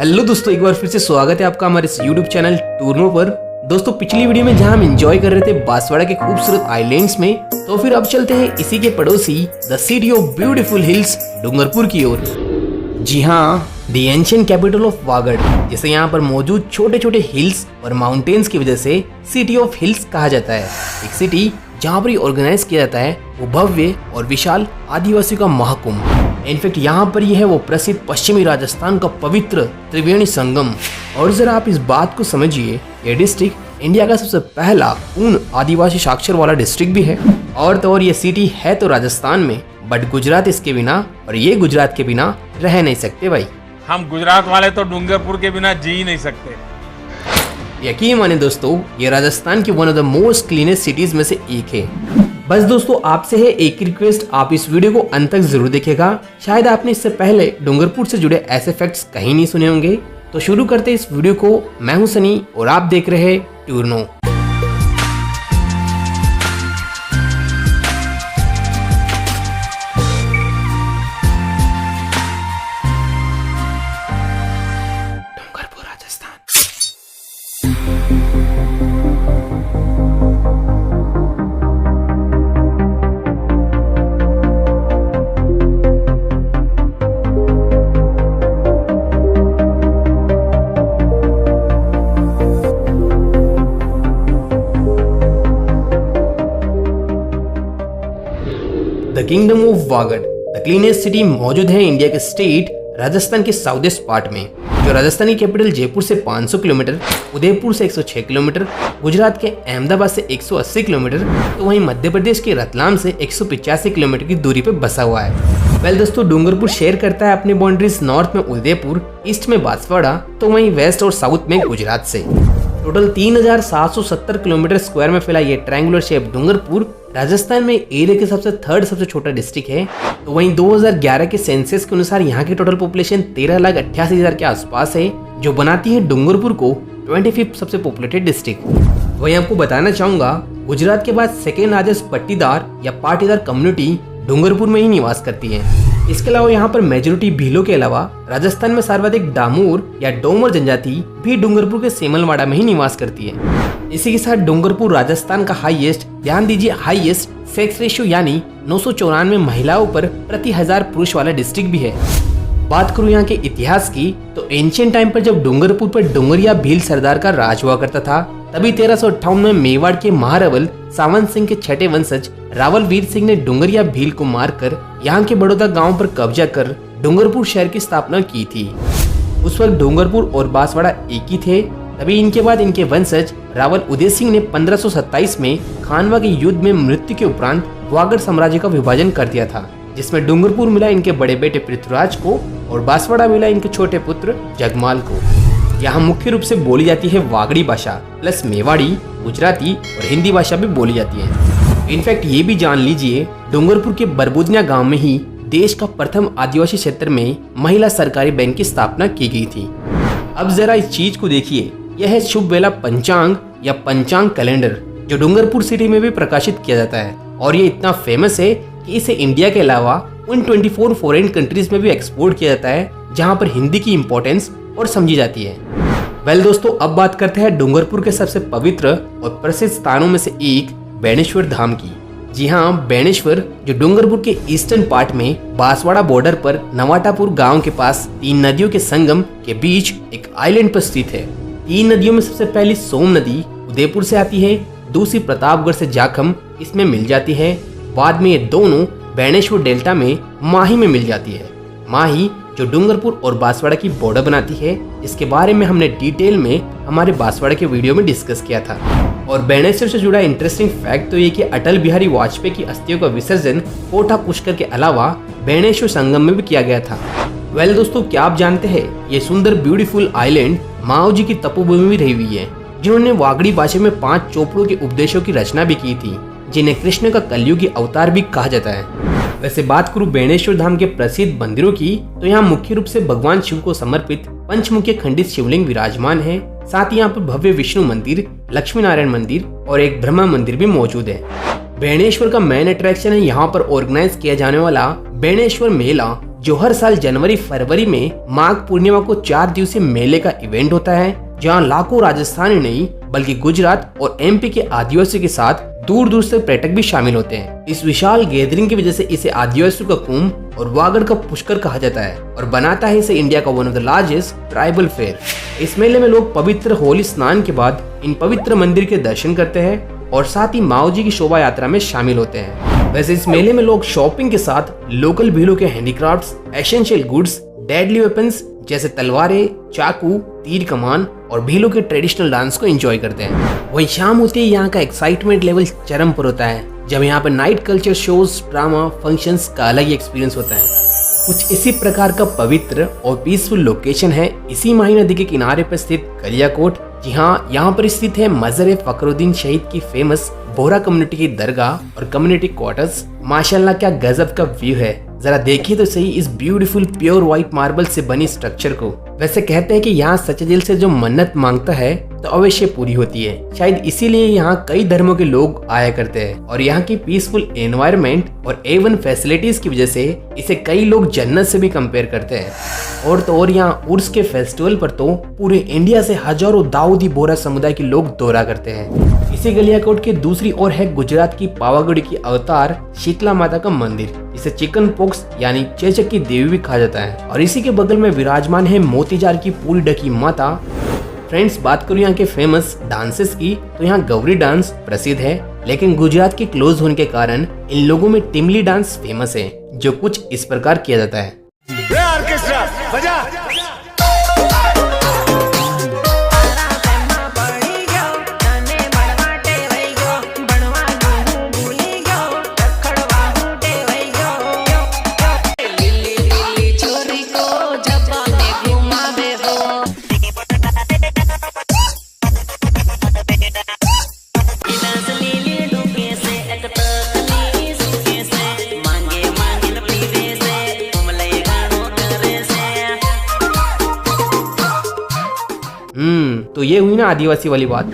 Hello दोस्तों, एक बार फिर से स्वागत है आपका हमारे इस YouTube चैनल टूरनो पर। दोस्तों पिछली वीडियो में जहां हम एंजॉय कर रहे थे बांसवाड़ा के खूबसूरत आइलैंड्स में, तो फिर अब चलते हैं इसी के पड़ोसी the city of beautiful hills Dungarpur की ओर। जी हाँ, the ancient capital of Vagad, जिसे यहाँ पर मौजूद छोटे छोटे हिल्स और माउंटेन्स की वजह से सिटी ऑफ हिल्स कहा जाता है। एक सिटी जहाँ पर ऑर्गेनाइज किया जाता है वो भव्य और विशाल आदिवासियों का महाकुंभ। इनफैक्ट यहाँ पर यह है वो प्रसिद्ध पश्चिमी राजस्थान का पवित्र त्रिवेणी संगम। और जरा आप इस बात को समझिए, ये डिस्ट्रिक्ट इंडिया का सबसे पहला पूर्ण आदिवासी साक्षर वाला डिस्ट्रिक्ट भी है। और तो और ये सिटी है तो राजस्थान में, बट गुजरात इसके बिना और ये गुजरात के बिना रह नहीं सकते भाई। हम गुजरात वाले तो डूंगरपुर के बिना जी ही नहीं सकते। यकीन माने दोस्तों, ये राजस्थान की one of the most cleanest cities में से एक है। बस दोस्तों आपसे है एक रिक्वेस्ट, आप इस वीडियो को अंत तक जरूर देखिएगा। शायद आपने इससे पहले डूंगरपुर से जुड़े ऐसे फैक्ट्स कहीं नहीं सुने होंगे। तो शुरू करते इस वीडियो को। मैं हूं सनी और आप देख रहे हैं टूरनो। The kingdom of Vagad, the cleanest city, मौजूद है इंडिया के स्टेट राजस्थान के साउथ ईस्ट पार्ट में, जो राजस्थानी कैपिटल जयपुर से 500 किलोमीटर, उदयपुर से 106 किलोमीटर, गुजरात के अहमदाबाद से 180 किलोमीटर, तो वहीं मध्य प्रदेश के रतलाम से 185 किलोमीटर की दूरी पर बसा हुआ है। वेल दोस्तों, डूंगरपुर शेयर करता है अपनी बाउंड्रीज नॉर्थ में उदयपुर, ईस्ट में बांसवाड़ा, तो वहीं वेस्ट और साउथ में गुजरात से। टोटल 3770 किलोमीटर स्क्वायर में फैला ये ट्रायंगुलर शेप डूंगरपुर राजस्थान में एरिया के थर्ड सबसे छोटा डिस्ट्रिक्ट है। तो वहीं 2011 के सेंसस के अनुसार यहाँ की टोटल पॉपुलेशन 13,88,000 के आसपास है, जो बनाती है डूंगरपुर को 25th सबसे पॉपुलेटेड डिस्ट्रिक्ट। वहीं आपको बताना चाहूंगा, गुजरात के बाद सेकेंड लार्जेस्ट पट्टीदार या पाटीदार कम्युनिटी डूंगरपुर में ही निवास करती है। इसके अलावा यहाँ पर मेजोरिटी भीलों के अलावा राजस्थान में सर्वाधिक डामोर या डोमर जनजाति भी डूंगरपुर के सेमलवाड़ा में ही निवास करती है। इसी के साथ डूंगरपुर राजस्थान का हाईएस्ट, ध्यान दीजिए हाईएस्ट सेक्स रेशियो यानी 994 महिलाओं पर प्रति 1000 पुरुष वाला डिस्ट्रिक्ट भी है। बात करूं यहाँ के इतिहास की, तो एंशिएंट टाइम पर जब डूंगरपुर पर डोंगरिया भील सरदार का राज हुआ करता था, तभी 1358 में मेवाड़ के महारावल सावंत सिंह के छठे वंशज रावल वीर सिंह ने डूंगरिया भील को मारकर यहाँ के बड़ौदा गांव पर कब्जा कर डूंगरपुर शहर की स्थापना की थी। उस वक्त डूंगरपुर और बांसवाड़ा एक ही थे। तभी इनके बाद इनके वंशज रावल उदय सिंह ने 1527 में खानवा के युद्ध में मृत्यु के उपरांत वागड़ साम्राज्य का विभाजन कर दिया था, जिसमें डूंगरपुर मिला इनके बड़े बेटे पृथ्वीराज को और बांसवाड़ा मिला इनके छोटे पुत्र जगमाल को। यहाँ मुख्य रूप से बोली जाती है वागड़ी भाषा प्लस मेवाड़ी, गुजराती और हिंदी भाषा भी बोली जाती है। इनफैक्ट ये भी जान लीजिए, डूंगरपुर के बरबुदनिया गांव में ही देश का प्रथम आदिवासी क्षेत्र में महिला सरकारी बैंक की स्थापना की गई थी। अब जरा इस चीज को देखिए, यह है शुभ वेला पंचांग या पंचांग कैलेंडर, जो डूंगरपुर सिटी में भी प्रकाशित किया जाता है। और ये इतना फेमस है कि इसे इंडिया के अलावा उन 24 फॉरेन कंट्रीज में भी एक्सपोर्ट किया जाता है, जहाँ पर हिंदी की इम्पोर्टेंस और समझी जाती है। वेल दोस्तों, अब बात करते हैं डूंगरपुर के सबसे पवित्र और प्रसिद्ध स्थानों में से एक बेणेश्वर धाम की। जी हाँ, बेणेश्वर जो डूंगरपुर के ईस्टर्न पार्ट में बांसवाड़ा बॉर्डर पर नवाटापुर गांव के पास 3 नदियों के संगम के बीच एक आइलैंड पर स्थित है। 3 नदियों में सबसे पहली सोम नदी उदयपुर से आती है, दूसरी प्रतापगढ़ से जाखम इसमें मिल जाती है, बाद में ये दोनों बेणेश्वर डेल्टा में माही में मिल जाती है। माही जो डूंगरपुर और बांसवाड़ा की बॉर्डर बनाती है, इसके बारे में हमने डिटेल में हमारे बांसवाड़ा के वीडियो में डिस्कस किया था। और बेणेश्वर से जुड़ा इंटरेस्टिंग फैक्ट तो ये कि अटल बिहारी वाजपेयी की अस्थियों का विसर्जन कोटा पुष्कर के अलावा बेणेश्वर संगम में भी किया गया था। वेल दोस्तों, क्या आप जानते हैं ये सुंदर ब्यूटीफुल आइलैंड माओ जी की तपोभूमि भी रही हुई है, जिन्होंने वागड़ी भाषा में 5 चोपड़ों के उपदेशों की रचना भी की थी, जिन्हें कृष्ण का कलयुगी अवतार भी कहा जाता है। वैसे बात करूं बेणेश्वर धाम के प्रसिद्ध मंदिरों की, तो यहाँ मुख्य रूप से भगवान शिव को समर्पित पंचमुखी खंडित शिवलिंग विराजमान है। साथ ही यहाँ पर भव्य विष्णु मंदिर, लक्ष्मी नारायण मंदिर और एक ब्रह्मा मंदिर भी मौजूद है। बेणेश्वर का मेन अट्रैक्शन है यहाँ पर ऑर्गेनाइज किया जाने वाला बेणेश्वर मेला जो हर साल जनवरी फरवरी में माघ पूर्णिमा को 4 दिवसीय मेले का इवेंट होता है, जहां लाखों राजस्थानी नहीं बल्कि गुजरात और एमपी के आदिवासियों के साथ दूर दूर से पर्यटक भी शामिल होते हैं। इस विशाल गैदरिंग की वजह से इसे आदिवासियों का कुंभ और वागड़ का पुष्कर कहा जाता है और बनाता है इसे इंडिया का one of the largest tribal fair. इस मेले में लोग पवित्र होली स्नान के बाद इन पवित्र मंदिर के दर्शन करते हैं और साथ ही माओ जी की शोभा यात्रा में शामिल होते हैं। वैसे इस मेले में लोग शॉपिंग के साथ लोकल भीलों के handicrafts, essential goods, deadly weapons जैसे तलवारें, चाकू, तीर कमान और भीलों के ट्रेडिशनल डांस को एंजॉय करते हैं। वहीं शाम होते ही यहाँ का एक्साइटमेंट लेवल चरम पर होता है, जब यहाँ पर night culture shows, drama, functions का अलग ही एक्सपीरियंस होता है। कुछ इसी प्रकार का पवित्र और पीसफुल लोकेशन है इसी माही नदी के किनारे पर स्थित कलियाकोट। जी हाँ, यहाँ पर स्थित है मजर फखरुद्दीन शहीद की फेमस बोहरा कम्युनिटी की दरगाह और कम्युनिटी क्वार्टर्स। माशाल्लाह क्या गजब का व्यू है, जरा देखिए तो सही इस ब्यूटीफुल प्योर व्हाइट मार्बल से बनी स्ट्रक्चर को। वैसे कहते हैं कि यहाँ सच्चे दिल से जो मन्नत मांगता है तो अवश्य पूरी होती है। शायद इसीलिए यहाँ कई धर्मों के लोग आया करते हैं और यहाँ की पीसफुल एनवायरनमेंट और A1 फैसिलिटीज की वजह से इसे कई लोग जन्नत से भी कंपेयर करते हैं। और तो और यहाँ उर्स के फेस्टिवल पर तो पूरे इंडिया से हजारों दाऊदी बोहरा समुदाय के लोग दौरा करते हैं। इसी गलियाकोट की दूसरी ओर है गुजरात की पावागढ़ की अवतार शीतला माता का मंदिर, जिसे चिकन पॉक्स यानी चेचक की देवी भी कहा जाता है। और इसी के बगल में विराजमान है मोतीजार की पूरी ढकी माता। फ्रेंड्स, बात करूँ यहाँ के फेमस डांसेस की तो यहाँ गौरी डांस प्रसिद्ध है, लेकिन गुजरात के क्लोज होने के कारण इन लोगों में टिमली डांस फेमस है, जो कुछ इस प्रकार किया जाता है। तो ये हुई ना आदिवासी वाली बात।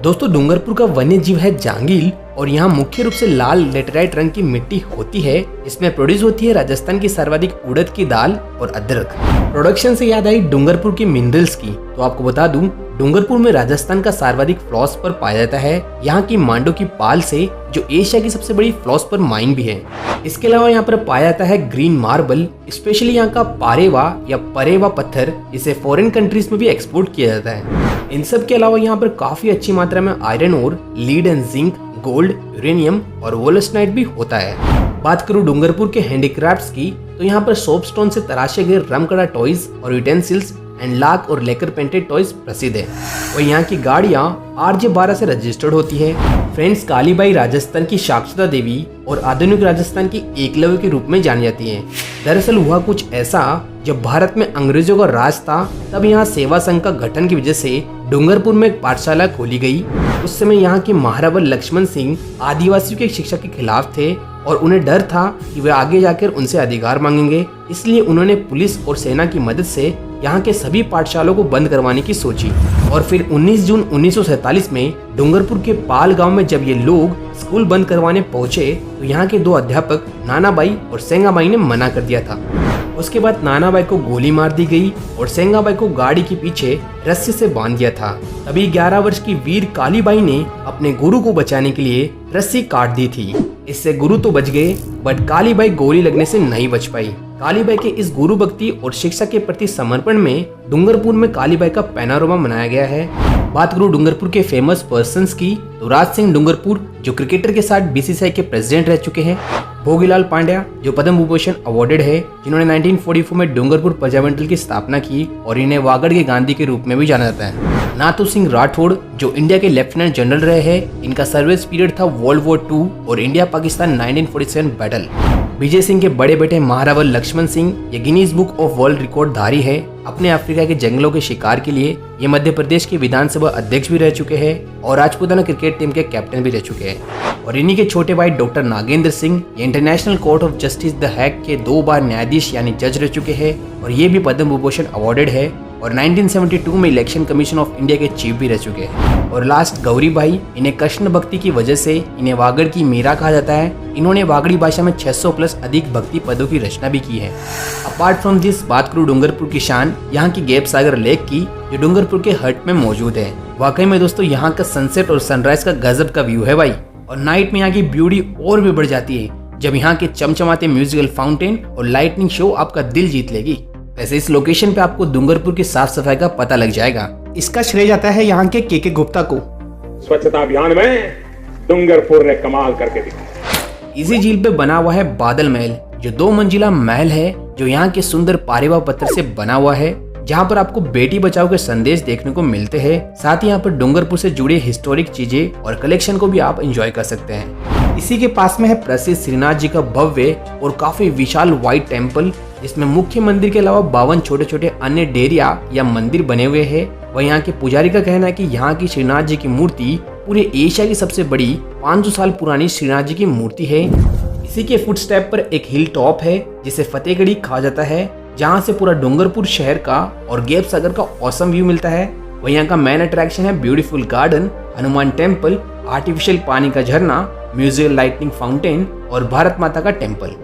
दोस्तों, डूंगरपुर का वन्य जीव है जांगिल और यहाँ मुख्य रूप से लाल लेटेराइट रंग की मिट्टी होती है। इसमें प्रोड्यूस होती है राजस्थान की सर्वाधिक उड़द की दाल और अदरक। प्रोडक्शन से याद आई डूंगरपुर की मिनरल्स की, तो आपको बता दूं डूंगरपुर में राजस्थान का सर्वाधिक फ्लॉस्पर पाया जाता है। यहाँ की मांडो की पाल से जो एशिया की सबसे बड़ी फ्लॉस्पर माइन भी है। इसके अलावा यहाँ पर पाया जाता है ग्रीन मार्बल, स्पेशली यहाँ का पारेवा या परेवा पत्थर, इसे फॉरेन कंट्रीज में भी एक्सपोर्ट किया जाता है। इन सब के अलावा यहाँ पर काफी अच्छी मात्रा में आयरन और lead and zinc, gold, uranium और वोलस्टाइट भी होता है। बात करूँ डूंगरपुर के हैंडीक्राफ्ट्स की तो यहाँ पर सोप स्टोन से तराशे गए रमकड़ा टॉयज और यूटेंसिल्स एंड लाख और लेकर पेंटेड टॉयज प्रसिद्ध है। और यहाँ की गाड़ियाँ RJ12 से रजिस्टर्ड होती है। फ्रेंड्स, कालीबाई राजस्थान की साक्षरता देवी और आधुनिक राजस्थान की एकलव्य के रूप में जानी जाती है। दरअसल हुआ कुछ ऐसा, जब भारत में अंग्रेजों का राज था तब यहाँ सेवा संघ का गठन की वजह से डूंगरपुर में एक पाठशाला खोली गई। उस समय यहाँ के महारावर लक्ष्मण सिंह आदिवासियों की शिक्षा के खिलाफ थे और उन्हें डर था कि वे आगे जाकर उनसे अधिकार मांगेंगे, इसलिए उन्होंने पुलिस और सेना की मदद से यहाँ के सभी पाठशालों को बंद करवाने की सोची। और फिर 19 जून 1947 में डूंगरपुर के पाल गांव में जब ये लोग स्कूल बंद करवाने पहुंचे तो यहाँ के 2 अध्यापक नानाबाई और सेंगाबाई ने मना कर दिया था। उसके बाद नानाबाई को गोली मार दी गई और सेंगाबाई को गाड़ी के पीछे रस्सी से बांध दिया था। तभी 11 वर्ष की वीर कालीबाई ने अपने गुरु को बचाने के लिए रस्सी काट दी थी। इससे गुरु तो बच गए, बट कालीबाई गोली लगने से नहीं बच पाई। कालीबाई के इस गुरु भक्ति और शिक्षा के प्रति समर्पण में डूंगरपुर में कालीबाई का पैनोरमा मनाया गया है। बात करूं डूंगरपुर के फेमस पर्सन्स की तो राज सिंह डूंगरपुर जो क्रिकेटर के साथ BCCI के प्रेसिडेंट रह चुके हैं, भोगीलाल पांड्या जो पद्म विभूषण अवार्डेड है, जिन्होंने 1944 में डूंगरपुर प्रजामंडल की स्थापना की और इन्हें वागड़ के गांधी के रूप में भी जाना जाता है। नाथू सिंह राठौड़ जो इंडिया के लेफ्टिनेंट जनरल रहे हैं, इनका सर्विस पीरियड था वर्ल्ड वॉर 2 और इंडिया पाकिस्तान 1947 बैटल। विजय सिंह के बड़े बेटे महारावर लक्ष्मण सिंह ये Guinness book of world record धारी है। अपने अफ्रीका के जंगलों के शिकार के लिए ये मध्य प्रदेश के विधानसभा अध्यक्ष भी रह चुके हैं और राजपूताना क्रिकेट टीम के कैप्टन भी रह चुके हैं। और इन्हीं के छोटे भाई डॉक्टर नागेंद्र सिंह ये international court of justice the Hague के 2 बार न्यायाधीश यानी जज रह चुके हैं और ये भी पद्म विभूषण अवार्डेड है। और 1972 में इलेक्शन कमीशन ऑफ इंडिया के चीफ भी रह चुके हैं। और लास्ट गौरी भाई, इन्हें कृष्ण भक्ति की वजह से इन्हें वागड़ की मीरा कहा जाता है। इन्होंने वागड़ी भाषा में 600 प्लस अधिक भक्ति पदों की रचना भी की है। अपार्ट फ्रॉम दिस, बात करूँ डूंगरपुर की शान, यहाँ की गैप सागर लेक की, जो डूंगरपुर के हट में मौजूद है। वाकई में दोस्तों यहाँ का सनसेट और सनराइज का गजब का व्यू है भाई। और नाइट में यहाँ की ब्यूटी और भी बढ़ जाती है जब यहाँ के चमचमाते म्यूजिकल फाउंटेन और लाइटनिंग शो आपका दिल जीत लेगी। वैसे इस लोकेशन पे आपको डूंगरपुर की साफ सफाई का पता लग जाएगा। इसका श्रेय जाता है यहाँ के के गुप्ता को। स्वच्छता अभियान में डूंगरपुर ने कमाल करके दिखाया। इसी झील पे बना हुआ है बादल महल, जो 2 मंजिला महल है, जो यहाँ के सुंदर पारेवा पत्थर से बना हुआ है, जहाँ पर आपको बेटी बचाओ के संदेश देखने को मिलते हैं। साथ ही यहाँ पर डूंगरपुर से जुड़े हिस्टोरिक चीजें और कलेक्शन को भी आप एंजॉय कर सकते हैं। इसी के पास में है प्रसिद्ध श्रीनाथ जी का भव्य और काफी विशाल व्हाइट टेम्पल, जिसमें मुख्य मंदिर के अलावा 52 छोटे छोटे अन्य डेरिया या मंदिर बने हुए हैं। वह यहाँ के पुजारी का कहना है कि यहाँ की श्रीनाथ जी की मूर्ति पूरे एशिया की सबसे बड़ी 500 साल पुरानी श्रीनाथ जी की मूर्ति है। इसी के फुटस्टेप पर एक हिल टॉप है जिसे फतेहगढ़ी कहा जाता है, जहाँ से पूरा डूंगरपुर शहर का और गैप सागर का औसम व्यू मिलता है। वहीं यहाँ का मेन अट्रैक्शन है beautiful garden, Hanuman temple, artificial पानी का झरना, म्यूजिकल लाइटनिंग फाउंटेन और भारत माता का temple.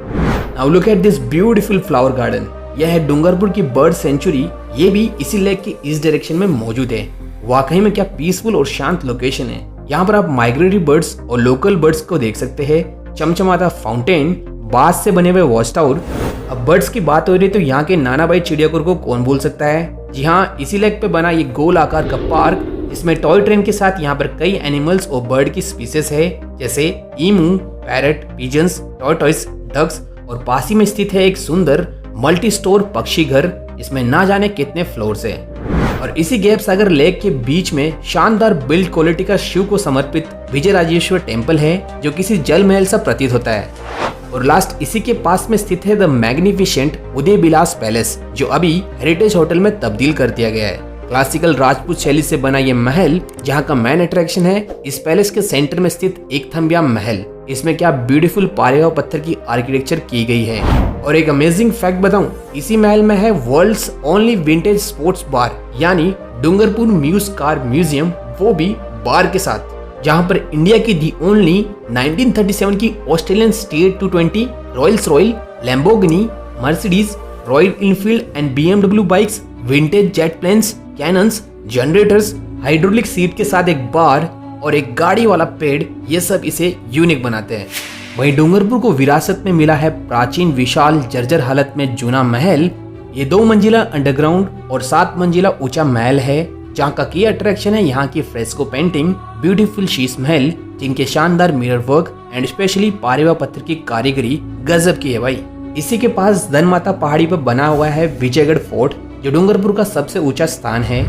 Now look at this beautiful flower garden. यह है डूंगरपुर की बर्ड सेंचुरी, ये भी इसी लेक के इस डायरेक्शन में मौजूद है। वाकई में क्या पीसफुल और शांत लोकेशन है। यहाँ पर आप माइग्रेटरी बर्ड्स और लोकल बर्ड्स को देख सकते हैं, चमचमाता फाउंटेन, बांस से बने हुए वॉच टावर। अब बर्ड्स की बात हो रही है तो यहाँ के नाना भाई चिड़ियाघर को कौन भूल सकता है। जी हाँ, इसी लेक पे बना ये गोल आकार का पार्क, इसमें टॉय ट्रेन के साथ यहाँ पर कई एनिमल्स और बर्ड की स्पीसीज है, जैसे ईमू, पैरट, पिजन्स, टॉर्टॉइस, डक्स, और पास ही में स्थित है एक सुंदर मल्टी स्टोर पक्षी घर, इसमें ना जाने कितने फ्लोर्स है। और इसी गैप सागर लेक के बीच में शानदार बिल्ड क्वालिटी का शिव को समर्पित विजयराजेश्वर टेम्पल है, जो किसी जल महल सा प्रतीत होता है। और लास्ट इसी के पास में स्थित है the magnificent Uday Vilas palace, जो अभी हेरिटेज होटल में तब्दील कर दिया गया है। क्लासिकल राजपूत शैली से बना ये महल जहाँ का मेन अट्रैक्शन है इस पैलेस के सेंटर में स्थित एक थम्बिया महल। इसमें क्या ब्यूटीफुल पारेवा पत्थर की आर्किटेक्चर की गई है। और एक अमेजिंग फैक्ट बताऊं, इसी महल में है world's only vintage sports bar, यानी डूंगरपुर म्यूज कार म्यूजियम, वो भी बार के साथ, जहां पर इंडिया की दी ओनली 1937 की Australian state 220 Rolls Royce, Lamborghini, Mercedes, Royal Enfield and BMW bikes, vintage jet planes, cannons, generators, hydraulic seat के साथ एक बार और एक गाड़ी वाला पेड़, ये सब इसे यूनिक बनाते हैं। वहीं डूंगरपुर को विरासत में मिला है प्राचीन विशाल जर्जर हालत में जूना महल। ये 2 मंजिला अंडरग्राउंड और 7 मंजिला ऊंचा महल है, जहाँ का की अट्रैक्शन है यहाँ की fresco painting, beautiful Sheesh Mahal, जिनके शानदार मिरर वर्क एंड स्पेशली पारेवा पत्थर की कारीगरी गजब की है भाई। इसी के पास धनमाता पहाड़ी पर बना हुआ है विजयगढ़ फोर्ट, जो डूंगरपुर का सबसे ऊंचा स्थान है।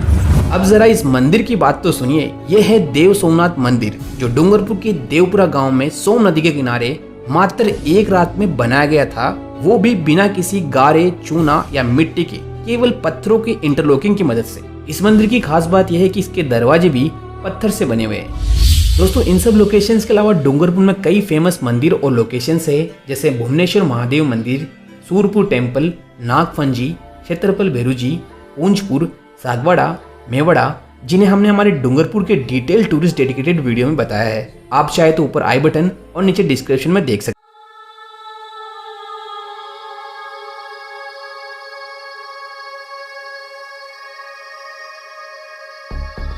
अब जरा इस मंदिर की बात तो सुनिए। ये है देव सोमनाथ मंदिर, जो डूंगरपुर के देवपुरा गांव में सोम नदी के किनारे मात्र एक रात में बनाया गया था, वो भी बिना किसी गारे, चूना या मिट्टी के, केवल पत्थरों की इंटरलॉकिंग की मदद से। इस मंदिर की खास बात यह है कि इसके दरवाजे भी पत्थर से बने हुए हैं। दोस्तों, इन सब लोकेशंस के अलावा डूंगरपुर में कई फेमस मंदिर और लोकेशंस है, जैसे भुवनेश्वर महादेव मंदिर, सूरपुर टेम्पल, नागफंजी, क्षेत्रपल भेरूजी, पूंजपुर, सागवाड़ा, मेवाड़ा, जिन्हें हमने हमारे डूंगरपुर के डिटेल टूरिस्ट डेडिकेटेड वीडियो में बताया है। आप चाहे तो ऊपर आई बटन और नीचे डिस्क्रिप्शन में देख सकते हैं।